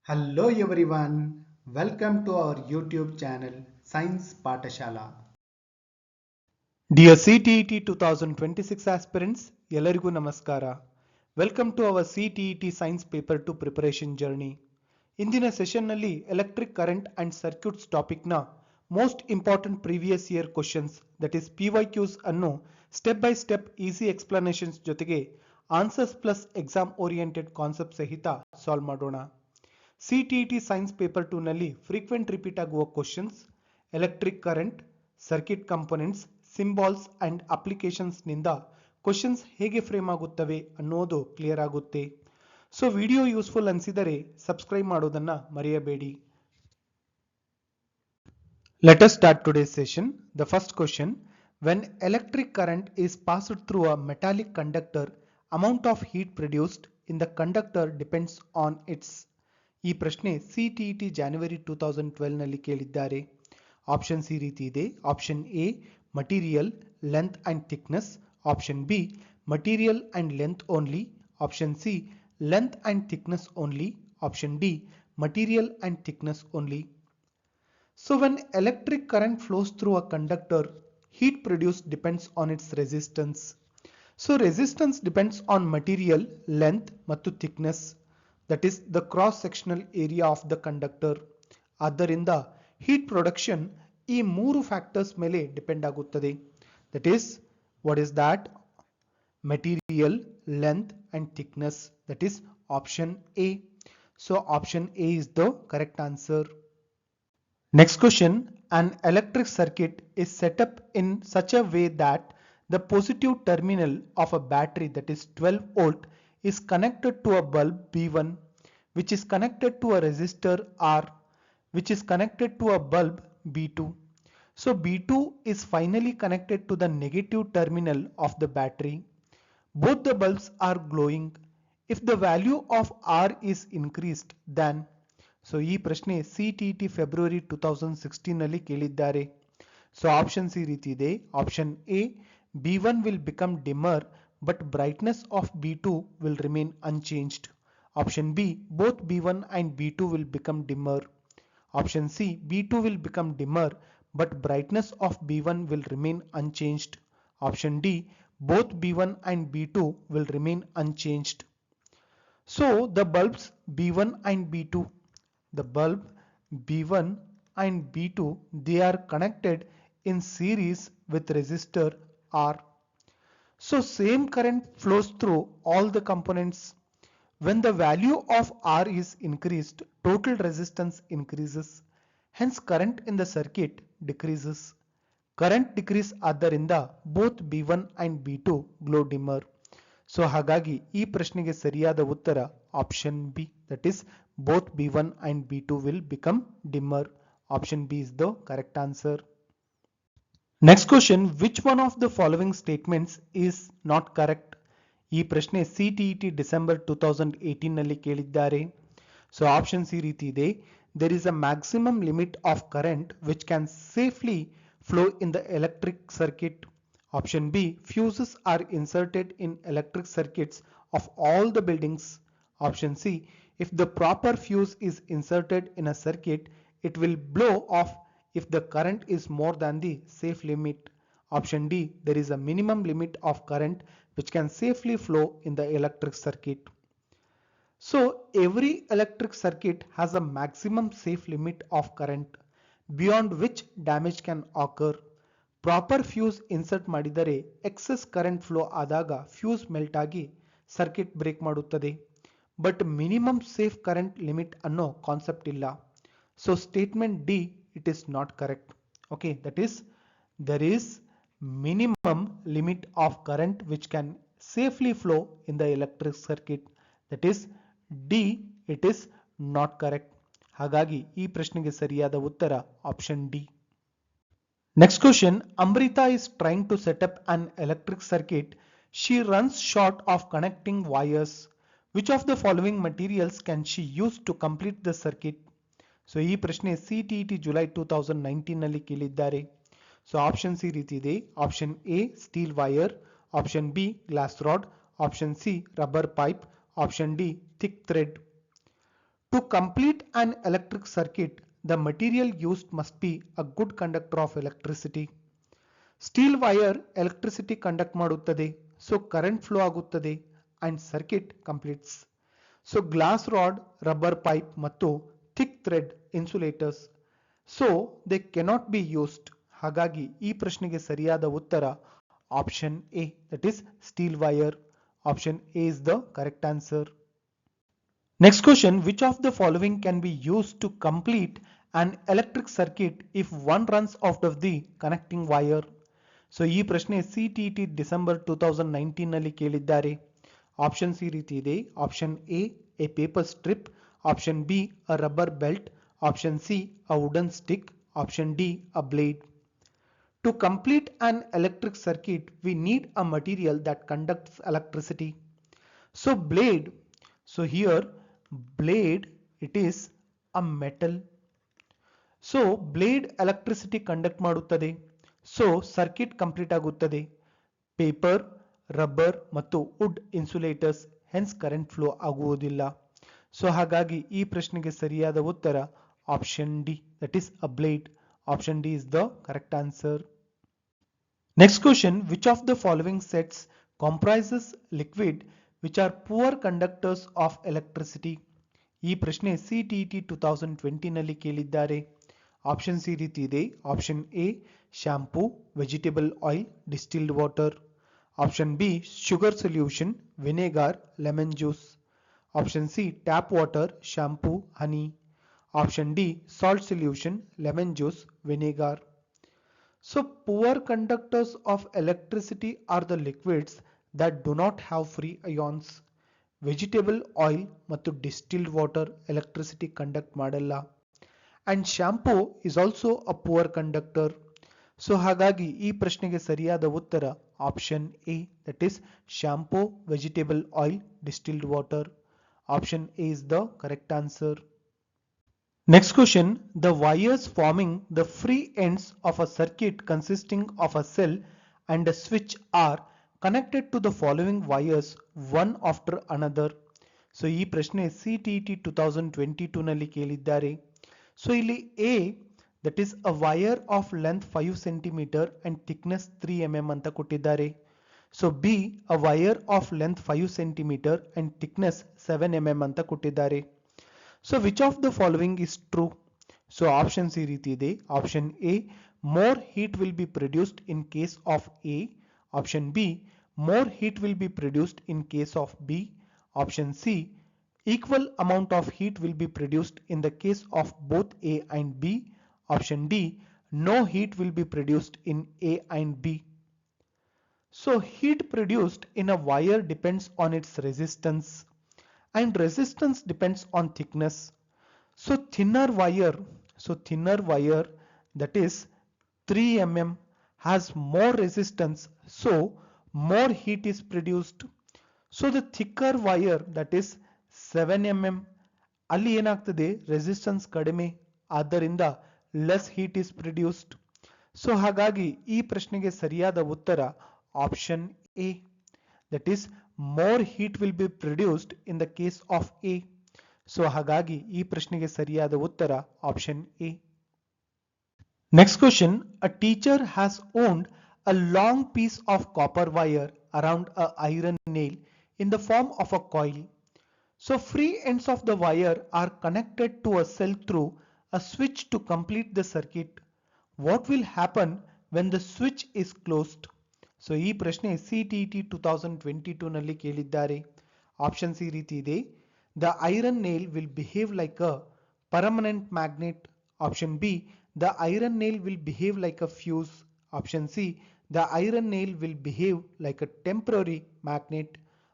Hello everyone, welcome to our YouTube channel Science Patashala. Dear CTET 2026 aspirants, ಎಲ್ಲರಿಗೂ ನಮಸ್ಕಾರ. Welcome to our CTET science paper 2 preparation journey. ಇಂದಿನ ಸೆಷನ್ನಲ್ಲಿ electric current and circuits ಟಾಪಿಕ್ನ most important previous year questions that is PYQs ಅನ್ನು step by step easy explanations ಜೊತೆಗೆ answers plus exam oriented concept ಸಹಿತ solve ಮಾಡೋಣ. CTET science paper 2 ನಲ್ಲಿ frequent repeat ಆಗುವ questions, electric current, circuit components, symbols and applications ನಿಂದ questions ಹೇಗೆ frame ಆಗುತ್ತವೆ ಅನ್ನೋದು ಕ್ಲಿಯರ್ ಆಗುತ್ತೆ. ಸೊ ವಿಡಿಯೋ ಯೂಸ್ಫುಲ್ ಅನಿಸಿದರೆ ಸಬ್ಸ್ಕ್ರೈಬ್ ಮಾಡೋದನ್ನ ಮರೆಯಬೇಡಿ. Let us start today's session. The first question: when electric current is passed through a metallic conductor, amount of heat produced in the conductor depends on its. ಈ ಪ್ರಶ್ನೆ CTET January 2012 ನಲ್ಲಿ ಕೇಳಿದ್ದಾರೆ. Options ಈ ರೀತಿ ಇದೆ. Option A material, length and thickness. Option B material and length only. Option C length and thickness only. Option D material and thickness only. So when electric current flows through a conductor, heat produced depends on its resistance. So resistance depends on material, length ಮತ್ತು thickness, that is the cross sectional area of the conductor. ಆದ್ದರಿಂದ heat production ಈ ಮೂರು factors ಮೇಲೆ depend ಆಗುತ್ತದೆ. That is, what is that? Material, length and thickness. That is option A. So option A is the correct answer. Next question: an electric circuit is set up in such a way that the positive terminal of a battery, that is 12 volt, is connected to a bulb B1, which is connected to a resistor R, which is connected to a bulb B2. So B2 is finally connected to the negative terminal of the battery. Both the bulbs are glowing. If the value of R is increased, then so ಈ ಪ್ರಶ್ನೆ CTET February 2016 ನಲ್ಲಿ ಕೇಳಿದ್ದಾರೆ. So options ಈ ರೀತಿ ಇದೆ. Option A B1 will become dimmer but brightness of B2 will remain unchanged. Option B both B1 and B2 will become dimmer. Option C B2 will become dimmer but brightness of B1 will remain unchanged. Option D both B1 and B2 will remain unchanged. So the bulbs B1 and B2, the bulb B1 and B2, they are connected in series with resistor R. So same current flows through all the components. When the value of R is increased, total resistance increases. Hence current in the circuit decreases. Current decrease ಆದ್ದರಿಂದ both B1 and B2 glow dimmer. So ಹಾಗಾಗಿ ಈ ಪ್ರಶ್ನೆಗೆ ಸರಿಯಾದ ಉತ್ತರ option B, that is both B1 and B2 will become dimmer. Option B is the correct answer. Next question: which one of the following statements is not correct? ಈ ಪ್ರಶ್ನೆ CTET December 2018 ನಲ್ಲಿ ಕೇಳಿದ್ದಾರೆ. So options ಈ ರೀತಿ ಇದೆ. There is a maximum limit of current which can safely flow in the electric circuit. Option B fuses are inserted in electric circuits of all the buildings. Option C if the proper fuse is inserted in a circuit, it will blow off if the current is more than the safe limit. Option D there is a minimum limit of current which can safely flow in the electric circuit. So every electric circuit has a maximum safe limit of current beyond which damage can occur. Proper fuse insert ಮಾಡಿದರೆ excess current flow ಆದಾಗ fuse melt ಆಗಿ circuit break ಮಾಡುತ್ತದೆ. But minimum safe current limit ಅನ್ನೋ concept ಇಲ್ಲ. So statement D it is not correct. Okay, that is there is minimum limit of current which can safely flow in the electric circuit. That is D it is not correct. ಹಾಗಾಗಿ ಈ ಪ್ರಶ್ನೆಗೆ ಸರಿಯಾದ ಉತ್ತರ option D. Next question: Amrita is trying to set up an electric circuit. She runs short of connecting wires. Which of the following materials can she use to complete the circuit? So ಈ ಪ್ರಶ್ನೆ CTET July 2019 ನಲ್ಲಿ ಕೇಳಿದ್ದಾರೆ. So options ಈ ರೀತಿ ಇದೆ. Option A steel wire, option B glass rod, option C rubber pipe, option D thick thread. To complete an electric circuit, the material used must be a good conductor of electricity. Steel wire electricity conduct ಮಾಡುತ್ತದೆ, so current flow ಆಗುತ್ತದೆ and circuit completes. So glass rod, rubber pipe ಮತ್ತು thick thread insulators. So they cannot be used. ಹಾಗಾಗಿ ಈ ಪ್ರಶ್ನೆಗೆ ಸರಿಯಾದ ಉತ್ತರ option A, that is steel wire. Option A is the correct answer. Next question, which of the following can be used to complete an electric circuit if one runs out of the connecting wire? So ಈ ಪ್ರಶ್ನೆ CTET December 2019 ನಲ್ಲಿ ಕೇಳಿದ್ದಾರೆ. Options ಈ ರೀತಿ ಇದೆ. Option A paper strip, option be a rubber belt, option C a wooden stick, option D a blade. To complete an electric circuit, we need a material that conducts electricity. So blade, so here blade, it is a metal. So blade electricity conduct ಮಾಡುತ್ತದೆ. So circuit complete ಆಗುತ್ತದೆ. Paper, rubber ಮತ್ತು wood insulators, hence current flow ಆಗುವುದಿಲ್ಲ. So ಹಾಗಾಗಿ ಈ ಪ್ರಶ್ನೆಗೆ ಸರಿಯಾದ ಉತ್ತರ option D, that is a blade. Option D is the correct answer. Next question, which of the following sets comprises liquid which are poor conductors of electricity? ಈ ಪ್ರಶ್ನೆ CTET 2020 ನಲ್ಲಿ ಕೇಳಿದ್ದಾರೆ. ಆಪ್ಷನ್ಸ್ ಈ ರೀತಿ ಇದೆ. Option A shampoo, vegetable oil, distilled water. Option B sugar solution, vinegar, lemon juice. Option C tap water, shampoo, honey. Option D salt solution, lemon juice, vinegar. So poor conductors of electricity are the liquids that do not have free ions. Vegetable oil ಮತ್ತು distilled water electricity conduct ಮಾಡಲ್ಲ. And shampoo is also a poor conductor. So ಹಾಗಾಗಿ ಈ ಪ್ರಶ್ನೆಗೆ ಸರಿಯಾದ ಉತ್ತರ option A, that is shampoo, vegetable oil, distilled water. Option A is the correct answer. Next question, the wires forming the free ends of a circuit consisting of a cell and a switch are connected to the following wires one after another. So ಈ ಪ್ರಶ್ನೆ CTET 2022 ನಲ್ಲಿ ಕೇಳಿದ್ದಾರೆ. So ಇಲ್ಲಿ A, that is a wire of length 5 cm and thickness 3 mm ಅಂತ ಕೊಟ್ಟಿದ್ದಾರೆ. So B, a wire of length 5 cm and thickness 7 mm ಅಂತ ಕೊಟ್ಟಿದ್ದಾರೆ. So which of the following is true? So options ಈ ರೀತಿ ಇದೆ. Option A, more heat will be produced in case of A. Option B, more heat will be produced in case of B. Option C, equal amount of heat will be produced in the case of both A and B. Option D, no heat will be produced in A and B. So heat produced in a wire depends on its resistance and resistance depends on thickness. So thinner wire that is 3 mm has more resistance, so more heat is produced. So the thicker wire that is 7 mm ಅಲ್ಲಿ ಏನಾಗ್ತದೆ, resistance ಕಡಿಮೆ, ಆದ್ದರಿಂದ less heat is produced. So ಹಾಗಾಗಿ ಈ ಪ್ರಶ್ನೆಗೆ ಸರಿಯಾದ ಉತ್ತರ option A, that is more heat will be produced in the case of A. So ಹಾಗಾಗಿ ಈ ಪ್ರಶ್ನೆಗೆ ಸರಿಯಾದ ಉತ್ತರ option A. Next question, a teacher has wound a long piece of copper wire around a iron nail in the form of a coil. So free ends of the wire are connected to a cell through a switch to complete the circuit. What will happen when the switch is closed? So ಈ ಪ್ರಶ್ನೆ CTET 2022 ನಲ್ಲಿ ಕೇಳಿದ್ದಾರೆ. Options ಈ ರೀತಿ ಇದೆ. The iron nail will behave like a permanent magnet. Option B, the iron nail will behave like a fuse. Option C, the iron nail will behave like a temporary magnet.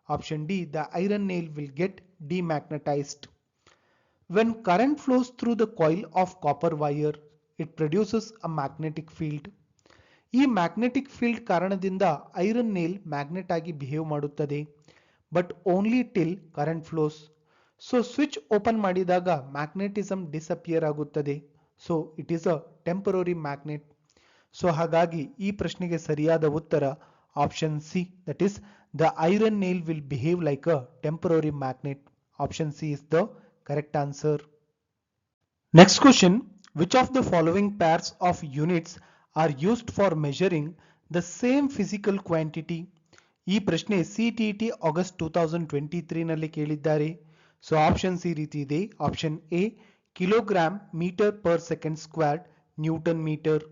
Option D, the iron nail will get demagnetized. When current flows through the coil of copper wire, it produces a magnetic field. ಈ magnetic field ಕಾರಣದಿಂದ iron nail magnet ಆಗಿ behave ಮಾಡುತ್ತದೆ, but only till current flows. So switch open ಮಾಡಿದಾಗ magnetism disappear ಆಗುತ್ತದೆ. So it is a temporary magnet. So ಹಾಗಾಗಿ ಈ ಪ್ರಶ್ನೆಗೆ ಸರಿಯಾದ ಉತ್ತರ option C, that is the iron nail will behave like a temporary magnet. Option C is the correct answer. Next question, which of the following pairs of units are used for measuring the same physical quantity? ಈ ಪ್ರಶ್ನೆ CTET August 2023 ನಲ್ಲಿ ಕೇಳಿದ್ದಾರೆ. So options ಈ ರೀತಿ ಇದೆ. Option A kilogram metre per second squared newton metre.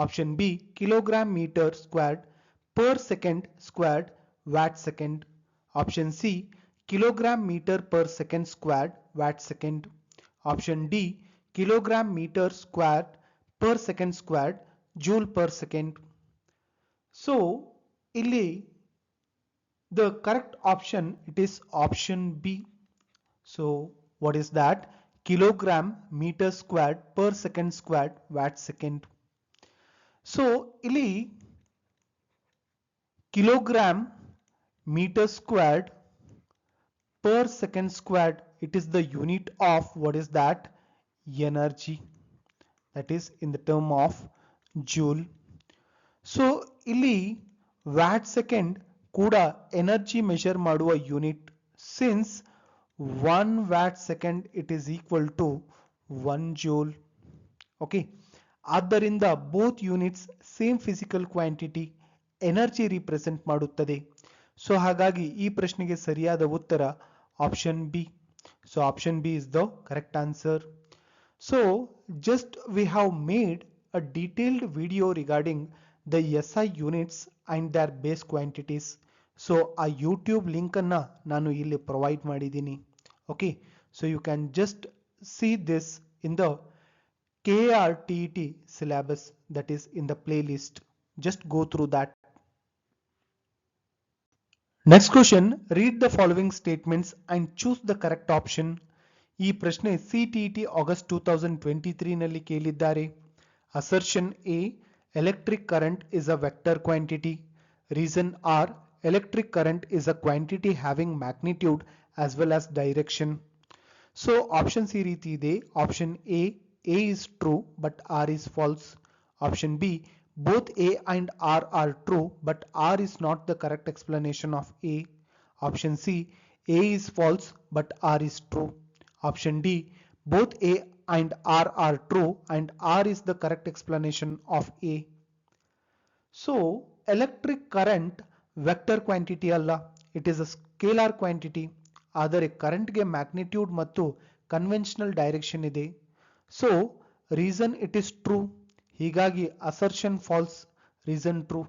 Option B kilogram metre squared per second squared watt second. Option C kilogram metre per second squared watt second. Option D kilogram meter squared per second squared joule per second. So ಇಲ್ಲಿ the correct option it is option B. So what is that? Kilogram meter squared per second squared watt second. So ಇಲ್ಲಿ kilogram meter squared per second squared, it is the unit of what is that? Energy, that is in the term of joule. So ಇಲ್ಲಿ watt second ಕೂಡ energy measure ಮಾಡುವ unit, since 1 watt second it is equal to 1 joule. Okay, ಆದ್ದರಿಂದ both units same physical quantity energy represent ಮಾಡುತ್ತದೆ. So ಹಾಗಾಗಿ ಈ ಪ್ರಶ್ನೆಗೆ ಸರಿಯಾದ ಉತ್ತರ option B. So option B is the correct answer. So just we have made a detailed video regarding the SI units and their base quantities. So ಆ YouTube link ಅನ್ನ ನಾನು ಇಲ್ಲಿ provide ಮಾಡಿದ್ದೀನಿ. Okay, so you can just see this in the KRTET syllabus, that is in the playlist. Just go through that. Next question, read the following statements and choose the correct option. ಈ ಪ್ರಶ್ನೆ CTET August 2023 ನಲ್ಲಿ ಕೇಳಿದ್ದಾರೆ. Assertion A electric current is a vector quantity. Reason R electric current is a quantity having magnitude as well as direction. So options ಈ ರೀತಿ ಇದೆ. Option A is true but R is false. Option B, both A and R are true but R is not the correct explanation of A. Option C, A is false but R is true. Option D, both A and R are true and R is the correct explanation of A. So electric current vector quantity ಅಲ್ಲ, it is a scalar quantity. ಆದರೆ current ಗೆ magnitude ಮತ್ತು conventional direction ಇದೆ. So reason it is true, ಹೀಗಾಗಿ assertion false, reason true.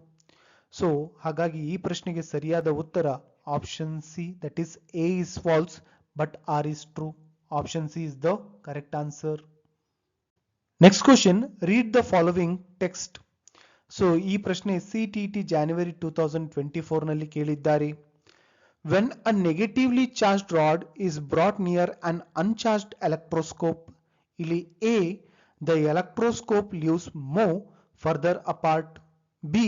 So ಹಾಗಾಗಿ ಈ ಪ್ರಶ್ನೆಗೆ ಸರಿಯಾದ ಉತ್ತರ option C, that is A is false but R is true. Option C is the correct answer. Next question, read the following text. So ಈ ಪ್ರಶ್ನೆ CTET January 2024 ನಲ್ಲಿ ಕೇಳಿದ್ದಾರೆ. When a negatively charged rod is brought near an uncharged electroscope, ಇಲ್ಲಿ A, the electroscope leaves move further apart. B,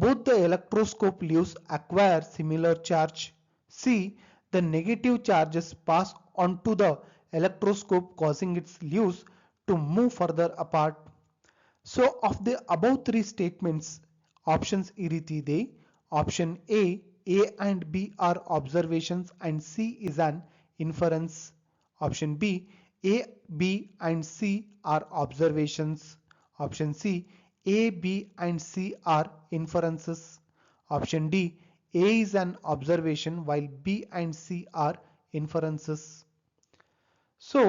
both the electroscope leaves acquire similar charge. C, the negative charges pass onto the electroscope causing its leaves to move further apart. So of the above three statements, options ಈ ರೀತಿ ಇದೆ. Option A and B are observations and C is an inference. Option B, A, B and C are observations. Option C, A, B and C are inferences. Option D, A is an observation while B and C are inferences. So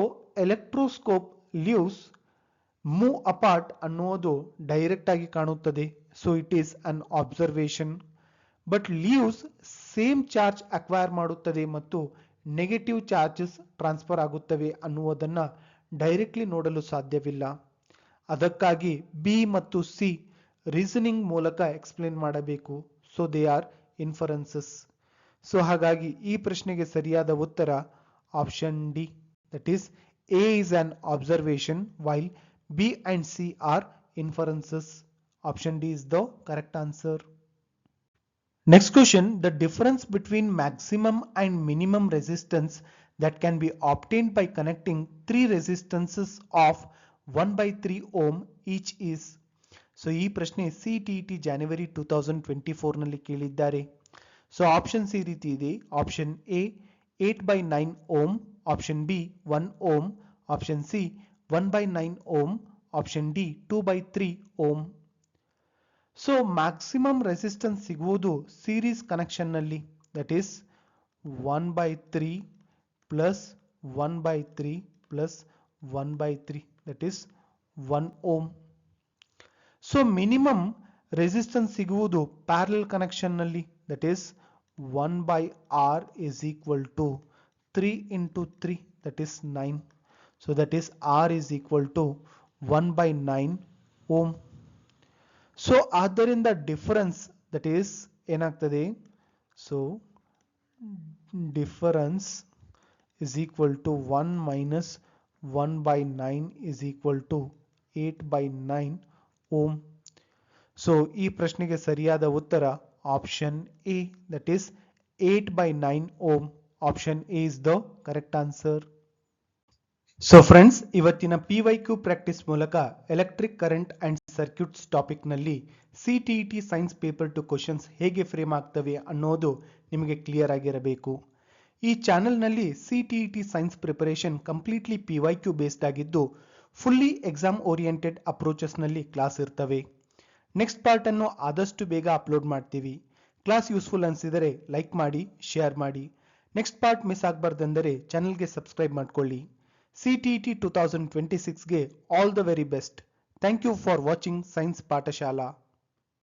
electroscope leaves move apart ಅನ್ನೋದು direct ಆಗಿ ಕಾಣುತ್ತದೆ. So it is an observation. But leaves same charge acquire ಮಾಡುತ್ತದೆ ಮತ್ತು negative charges transfer ಆಗುತ್ತವೆ ಅನ್ನುವುದನ್ನ directly ನೋಡಲು ಸಾಧ್ಯವಿಲ್ಲ. ಅದಕ್ಕಾಗಿ B ಮತ್ತು ಸಿ ರೀಸನಿಂಗ್ ಮೂಲಕ ಎಕ್ಸ್ಪ್ಲೇನ್ ಮಾಡಬೇಕು. So they are inferences. So ಹಾಗಾಗಿ ಈ ಪ್ರಶ್ನೆಗೆ ಸರಿಯಾದ ಉತ್ತರ option D, that is A is an observation while B and C are inferences. Option D is the correct answer. Next question, the difference between maximum and minimum resistance that can be obtained by connecting three resistances of 1/3 ohm each is. So ಈ ಪ್ರಶ್ನೆ CTET January 2024 ನಲ್ಲಿ ಕೇಳಿದ್ದಾರೆ. So options ಈ ರೀತಿ ಇದೆ. Option A 8/9 ohm, option B 1 ohm, option C 1 by 9 ohm, option D 2 by 3 ohm. So maximum resistance ಸಿಗುವುದು series connection ನಲ್ಲಿ, that is 1 by 3 plus 1 by 3 plus 1 by 3, that is 1 ohm. So minimum resistance ಸಿಗುವುದು parallel connection ನಲ್ಲಿ, that is 1 by R is equal to 3 into 3, that is 9. So that is R is equal to 1 by 9 ohm. So ಆದ್ದರಿಂದ difference that is ಏನಾಗ್ತದೆ, so difference is equal to 1 minus 1 by 9 is equal to 8 by 9 ohm. So ಈ ಪ್ರಶ್ನೆಗೆ ಸರಿಯಾದ ಉತ್ತರ option A, that is 8 by 9 ohm. Option A is the correct answer. So friends, ಇವತ್ತಿನ PYQ practice ಮೂಲಕ electric current and circuits topic ನಲ್ಲಿ CTET science paper 2 questions ಹೇಗೆ frame ಆಗ್ತವೆ ಅನ್ನೋದು ನಿಮಗೆ ಕ್ಲಿಯರ್ ಆಗಿರಬೇಕು. ಈ ಚಾನೆಲ್ ನಲ್ಲಿ CTET science preparation completely PYQ based ಆಗಿದ್ದು ಫುಲ್ಲಿ ಎಕ್ಸಾಮ್ ಓರಿಯೆಂಟೆಡ್ ಅಪ್ರೋಚಸ್ ನಲ್ಲಿ ಕ್ಲಾಸ್ ಇರ್ತವೆ. ನೆಕ್ಸ್ಟ್ ಪಾರ್ಟ್ ಅನ್ನು ಆದಷ್ಟು ಬೇಗ ಅಪ್ಲೋಡ್ ಮಾಡ್ತೀವಿ. ಕ್ಲಾಸ್ ಯೂಸ್ಫುಲ್ ಅನಿಸಿದರೆ ಲೈಕ್ ಮಾಡಿ, ಶೇರ್ ಮಾಡಿ. ನೆಕ್ಸ್ಟ್ ಪಾರ್ಟ್ ಮಿಸ್ ಆಗಬಾರ್ದೆಂದರೆ ಚಾನೆಲ್ಗೆ ಸಬ್ಸ್ಕ್ರೈಬ್ ಮಾಡ್ಕೊಳ್ಳಿ. CTET 2026 ಗೆ all the very best. Thank you for watching science Pathshala.